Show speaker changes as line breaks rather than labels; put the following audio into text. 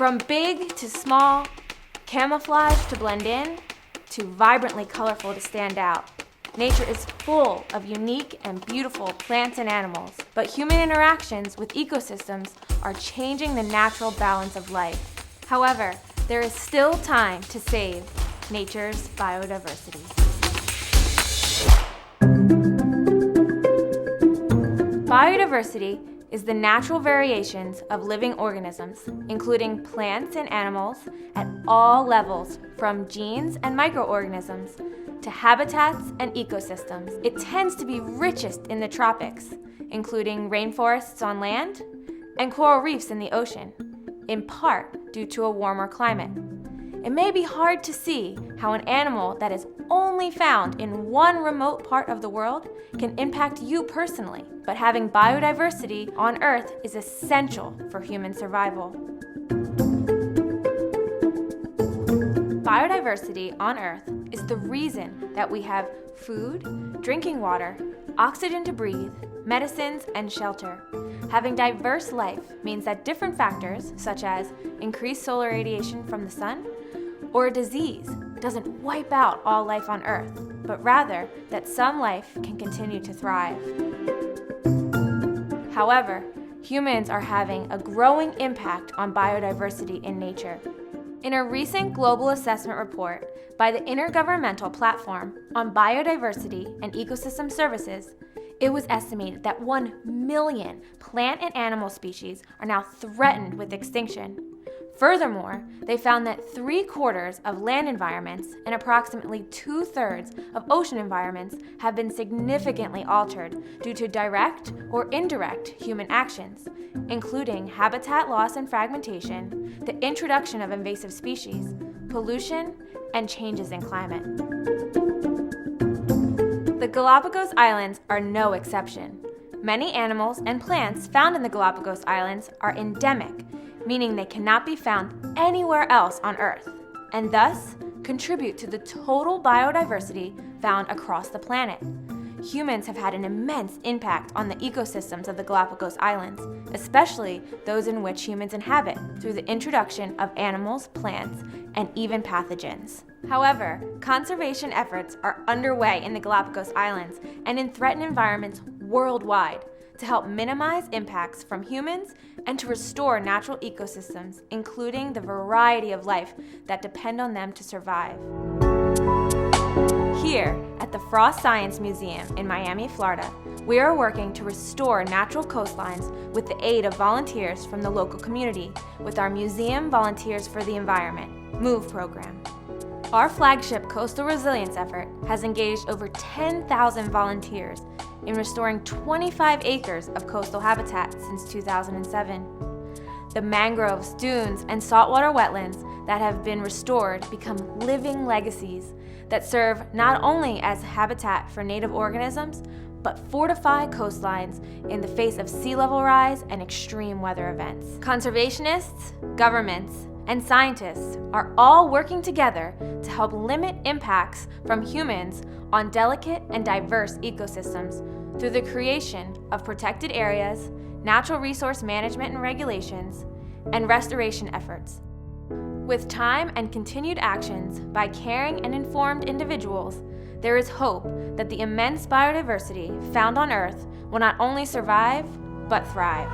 From big to small, camouflage to blend in, to vibrantly colorful to stand out, nature is full of unique and beautiful plants and animals, but human interactions with ecosystems are changing the natural balance of life. However, there is still time to save nature's biodiversity. Biodiversity is the natural variations of living organisms, including plants and animals at all levels, from genes and microorganisms to habitats and ecosystems. It tends to be richest in the tropics, including rainforests on land and coral reefs in the ocean, in part due to a warmer climate. It may be hard to see how an animal that is only found in one remote part of the world can impact you personally, but having biodiversity on Earth is essential for human survival. Biodiversity on Earth is the reason that we have food, drinking water, oxygen to breathe, medicines, and shelter. Having diverse life means that different factors, such as increased solar radiation from the sun, or a disease doesn't wipe out all life on Earth, but rather that some life can continue to thrive. However, humans are having a growing impact on biodiversity in nature. In a recent global assessment report by the Intergovernmental Platform on Biodiversity and Ecosystem Services, it was estimated that 1 million plant and animal species are now threatened with extinction. Furthermore, they found that 3/4 of land environments and approximately 2/3 of ocean environments have been significantly altered due to direct or indirect human actions, including habitat loss and fragmentation, the introduction of invasive species, pollution, and changes in climate. The Galápagos Islands are no exception. Many animals and plants found in the Galápagos Islands are endemic, meaning they cannot be found anywhere else on Earth, and thus contribute to the total biodiversity found across the planet. Humans have had an immense impact on the ecosystems of the Galápagos Islands, especially those in which humans inhabit, through the introduction of animals, plants, and even pathogens. However, conservation efforts are underway in the Galápagos Islands and in threatened environments worldwide to help minimize impacts from humans and to restore natural ecosystems, including the variety of life that depend on them to survive. Here at the Frost Science Museum in Miami, Florida, we are working to restore natural coastlines with the aid of volunteers from the local community with our Museum Volunteers for the Environment, MOVE program. Our flagship coastal resilience effort has engaged over 10,000 volunteers in restoring 25 acres of coastal habitat since 2007. The mangroves, dunes, and saltwater wetlands that have been restored become living legacies that serve not only as habitat for native organisms, but fortify coastlines in the face of sea level rise and extreme weather events. Conservationists, governments, and scientists are all working together to help limit impacts from humans on delicate and diverse ecosystems through the creation of protected areas, natural resource management and regulations, and restoration efforts. With time and continued actions by caring and informed individuals, there is hope that the immense biodiversity found on Earth will not only survive, but thrive.